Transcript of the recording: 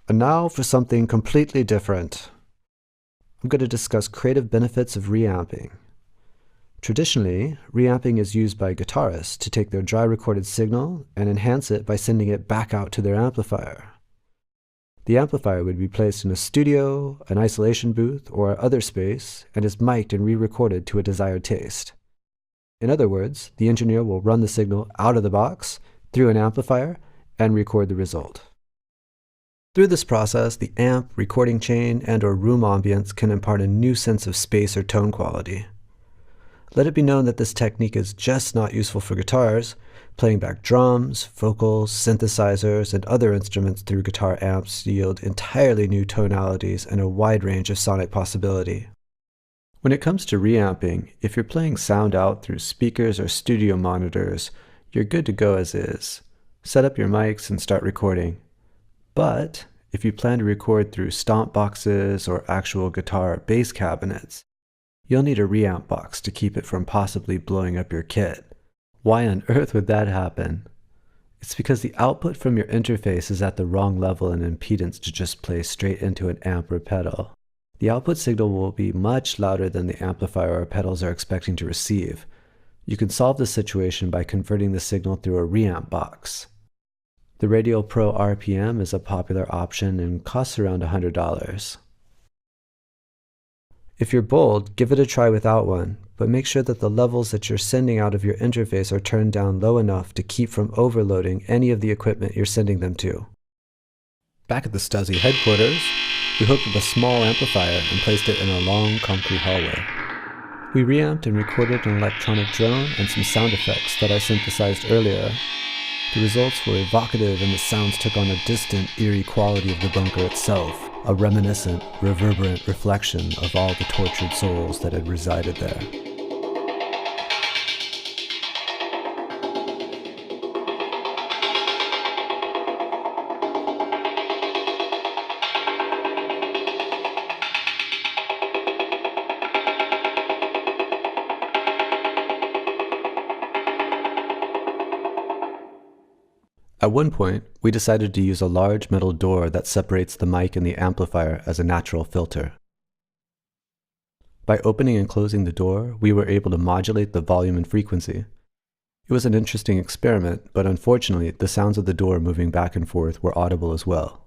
And now for something completely different. I'm going to discuss creative benefits of reamping. Traditionally, reamping is used by guitarists to take their dry recorded signal and enhance it by sending it back out to their amplifier. The amplifier would be placed in a studio, an isolation booth, or other space, and is mic'd and re-recorded to a desired taste. In other words, the engineer will run the signal out of the box, through an amplifier, and record the result. Through this process, the amp, recording chain, and/or room ambience can impart a new sense of space or tone quality. Let it be known that this technique is just not useful for guitars. Playing back drums, vocals, synthesizers, and other instruments through guitar amps yield entirely new tonalities and a wide range of sonic possibility. When it comes to reamping, if you're playing sound out through speakers or studio monitors, you're good to go as is. Set up your mics and start recording. But if you plan to record through stomp boxes or actual guitar or bass cabinets, you'll need a reamp box to keep it from possibly blowing up your kit. Why on earth would that happen? It's because the output from your interface is at the wrong level in impedance to just play straight into an amp or pedal. The output signal will be much louder than the amplifier or pedals are expecting to receive. You can solve this situation by converting the signal through a reamp box. The Radial Pro RPM is a popular option and costs around $100. If you're bold, give it a try without one, but make sure that the levels that you're sending out of your interface are turned down low enough to keep from overloading any of the equipment you're sending them to. Back at the Stuzzy headquarters, we hooked up a small amplifier and placed it in a long concrete hallway. We reamped and recorded an electronic drone and some sound effects that I synthesized earlier. The results were evocative and the sounds took on a distant, eerie quality of the bunker itself, a reminiscent, reverberant reflection of all the tortured souls that had resided there. At one point, we decided to use a large metal door that separates the mic and the amplifier as a natural filter. By opening and closing the door, we were able to modulate the volume and frequency. It was an interesting experiment, but unfortunately, the sounds of the door moving back and forth were audible as well.